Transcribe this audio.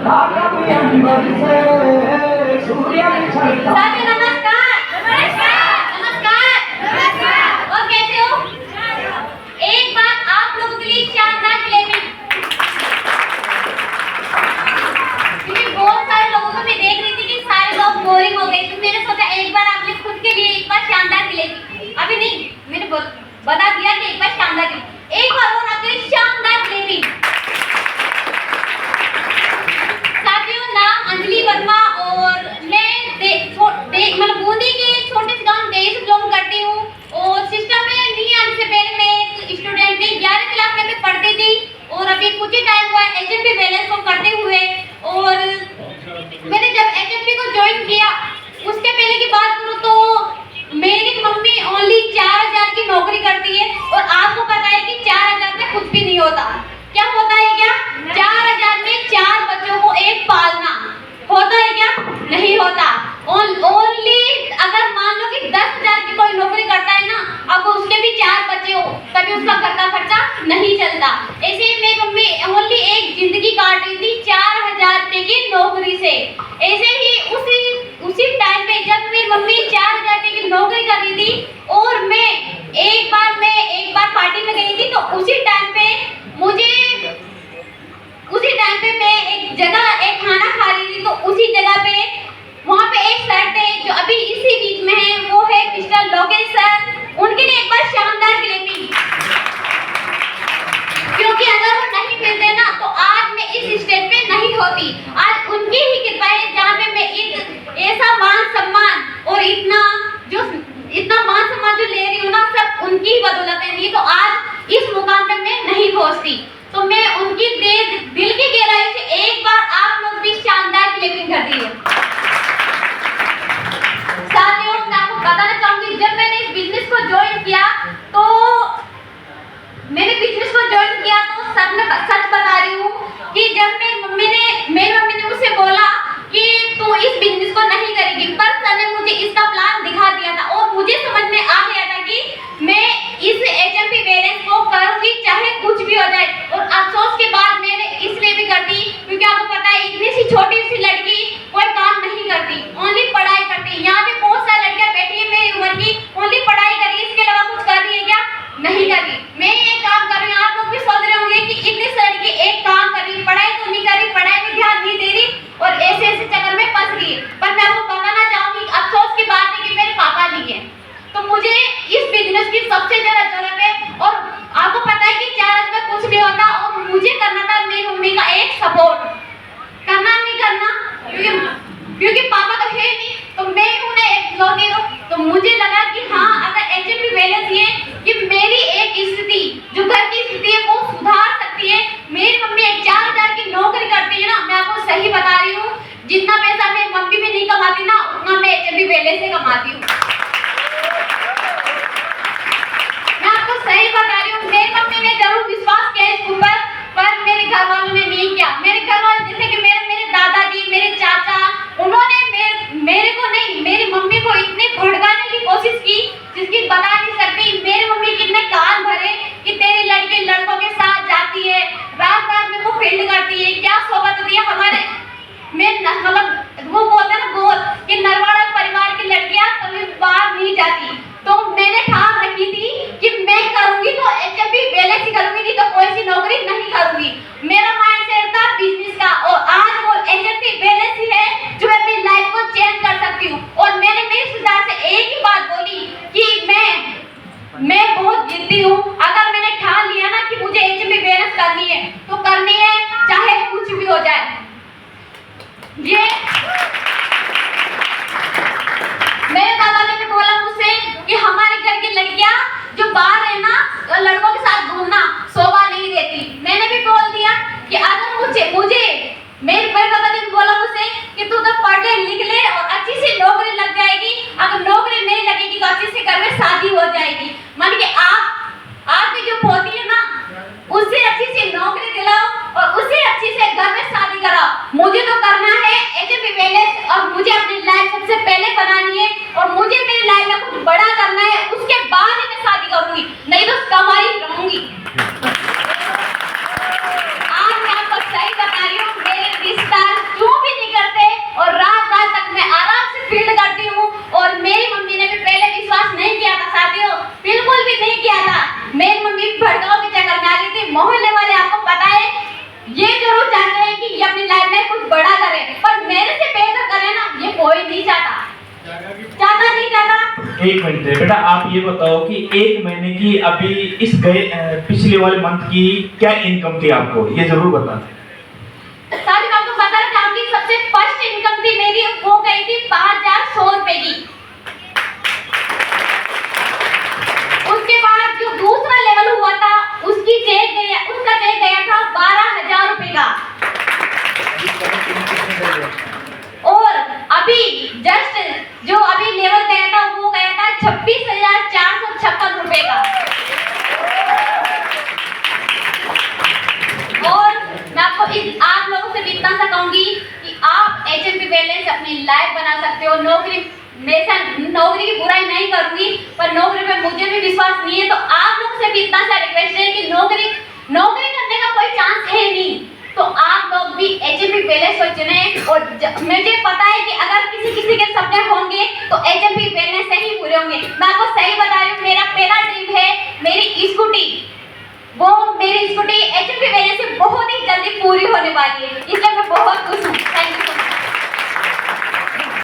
नमस्कार। नमस्कार। और कैसे हो? एक बार आप लोगों के लिए शानदार क्लेपिंग। क्योंकि बहुत सारे लोगों को मैं देख रही थी कि सारे लोग बोरिंग हो गए, तो मैंने सोचा एक बार आपने खुद के लिए एक बार शानदार क्लेपिंग। अभी नहीं, मैंने बता दिया कि एक बार शानदार क्लेपिंग। एक बार और आपके लिए शानदार क्लेपिंग। साथियों, नाम अंजलि वर्मा और मैं मतलब बूंदी के छोटे से गांव देश बिलोंग करती हूँ। और सिस्टम में नहीं आने से पहले मैं एक स्टूडेंट थी, 11वीं क्लास में मैं पढ़ती थी। और अभी कुछ ही टाइम हुआ एचएमपी बैलेंस को करते हुए। और मैंने जब एचएमपी को ज्वाइन किया, उसके पहले की बात करूँ तो मेरी मम्मी ओनली 4000 की नौकरी करती है। और आपको पता है कि 4000 में कुछ भी नहीं होता। क्या होता है? क्या 4000 में 4 बच्चों को एक पालना होता है? क्या नहीं होता। ओनली अगर मान लो कि 10,000 की कोई नौकरी करता है ना, अब उसके भी 4 बच्चे हो, तभी उसका घर का खर्चा नहीं चलता। ऐसे ही मेरी मम्मी ओनली एक जिंदगी काट रही थी 4000 रुपए की नौकरी से। ऐसे ही उसी टाइम पे जब मेरी मम्मी 4000 रुपए की नौकरी कर रही थी और मैं एक बार पार्टी में गई थी, तो उसी टाइम पे मैं एक जगह एक खाना खा रही थी। तो उसी जगह पे वहाँ पे एक सर थे जो अभी इसी बीच में है, वो है मिस्टर लोकेश सर। उनके लिए एक बार शानदार क्लेपिंग। क्योंकि अगर वो नहीं मिलते ना तो आज मैं इस स्टेज पे नहीं होती। आज उनकी ही कृपा है जहाँ पे मैं ऐसा मान सम्मान और इतना मान सम्मान जो ले रही हूँ ना, सब उनकी ही बदौलत है। नहीं तो आज इस मुकाम पे मैं नहीं पहुँचती। तो मैं उनकी दिल की गहराई से एक बार आप लोग भी शानदार क्लेपिंग कर दीजिए। साथियों, मैं आपको बताना चाहूंगी, जब मैंने इस बिजनेस को ज्वाइन किया तो सच बता रही हूँ कि जब मेरी मम्मी ने मुझसे बोला कि तू इस बिजनेस को नहीं करेगी, पर सर ने मुझे इसका प्लान दिखा दिया था और मुझे समझ में आ गया था कि मैं इस एचएमपी बैलेंस को करूंगी चाहे कुछ भी हो जाए। और अफसोस के बाद मैंने इसलिए भी कर दी क्योंकि आपको पता है इतनी सी छोटी सी लड़की कोई काम नहीं करती, ओनली पढ़ाई करती। यहाँ पे बहुत सारी लड़कियां बैठी है मेरी उम्र की, ओनली पढ़ाई कर रही है, इसके अलावा कुछ कर रही है क्या? नहीं कर रही। मैं एक काम कर रही हूँ, आप लोग भी सोच रहे होंगे कि इतनी सी लड़की एक काम कर रही, पढ़ाई तो नहीं कर रही, पढ़ाई में ध्यान नहीं दे रही और ऐसे चक्कर में फंस रही है। पर मैं आपको बताना चाहूंगी, अफसोस की बात है कि मेरे पापा नहीं है, तो मुझे इस बिजनेस की सबसे ज्यादा जरूरत है। और आपको पता है कि 4 में कुछ नहीं होता और मुझे करना था मेरी मम्मी का एक सपोर्ट। करना नहीं करना क्योंकि पापा तो है नहीं, तो मैं उन्हें एक लौटे दो। तो मुझे लगा कि हाँ, अगर एचएमपी बैलेंस ये कि मेरी एक स्थिति जो घर की स्थिति है वो सुधार सकती है। मेरी मम्मी एक 4000 की नौकरी करती है ना, मैं आपको सही बता रही हूँ, जितना पैसा मेरी मम्मी भी नहीं कमाती ना, उतना मैं एचएमपी बैलेंस से कमाती हूँ। मैं आपको सही बता रही हूँ, मेरी मम्मी ने जरूर विश्वास किया इस ऊपर, पर मेरे घर वालों ने नहीं किया। मेरे घर वाले जैसे कि मेरे दादाजी, मेरे चाचा, उन्होंने मेरे को नहीं, मेरी मम्मी को इतने भड़काने की कोशिश की जिसकी बता नहीं सकती। मेरी मम्मी कितने कान भरे कि तेरी लड़की लड़कों के साथ जाती है, रात में वो फील्ड करती है, क्या सोबत होती है हमारे में, मतलब वो बोलते हैं ना बोल कि नरवाड़ा परिवार की लड़कियां कभी बाहर नहीं जाती। तो मैंने ठान रखी थी कि मैं करूंगी तो एचएमपी बैलेंस ही करूंगी, नहीं तो कोई सी नौकरी नहीं करूंगी। मेरा माइंडसेट था बिजनेस का और आज वो एचएमपी बैलेंस ही है जो मैं अपनी लाइफ को चेंज कर सकती हूँ। और मैंने मेरी सुधार से एक ही बात बोली कि मैं बहुत जिद्दी हूँ। अगर मैंने ठान लिया ना कि मुझे एचएमपी बैलेंस करनी है तो करनी है, चाहे कुछ भी हो जाए। ये मेरे दादाजी ने बोला मुझसे कि हमारे घर की लड़कियां जो बाहर है ना, लड़कों के साथ घूमना शोभा नहीं देती। मैंने भी बोल दिया कि अगर मुझे मेरे दादाजी ने बोला मुझसे कि तू तो पढ़ ले लिख ले और अच्छी सी नौकरी लग जाएगी, अगर नौकरी नहीं लगेगी तो अच्छी से घर में शादी हो जाएगी। मान के आपकी जो पोती है ना, उससे अच्छी सी नौकरी दिलाओ और उससे अच्छी से घर में शादी कराओ। मुझे तो करना है एचएमपी बैलेंस और मुझे अपनी लाइफ सबसे पहले बनानी है और मुझे मेरी लाइफ में कुछ बड़ा करना है, उसके बाद ही मैं शादी करूंगी, नहीं तो कमाई रहूंगी। आज मैं आपको सही बता रही हूँ, मेरे रिश्ता एक मिनट बेटा, आप ये बताओ कि एक महीने की अभी इस गए पिछले वाले मंथ की क्या इनकम थी आपको, ये जरूर बता। सर मैं आपको बता रहा था, आपकी सबसे फर्स्ट इनकम थी मेरी, वो गई थी 5100 रुपए की। उसके बाद जो दूसरा लेवल हुआ था उसका चेक गया था 12000 रुपए का। और अभी जस्ट जो अभी लेवल गया था वो गया था 26,456 रुपए का। और मैं आपको आप लोगों से भी इतना सा कहूंगी कि आप एचएमपी वेलनेस से अपनी लाइफ बना सकते हो। नौकरी की बुराई नहीं करूंगी, पर नौकरी पे मुझे भी विश्वास नहीं है, तो आप लोगों से भी इतना सा रिक्वेस्ट है कि नौकरी करने का कोई चांस है नहीं, तो आप लोग भी एचएमपी वेलनेस को चुने। और मुझे पता है कि अगर किसी के सपने होंगे तो एचएमपी वेलनेस से ही पूरे होंगे। मैं आपको सही बता रही हूँ, मेरा पहला ड्रीम है मेरी स्कूटी, वो मेरी स्कूटी एचएमपी वेलनेस से बहुत ही जल्दी पूरी होने वाली है, इसलिए मैं बहुत खुश हूँ। Thank you.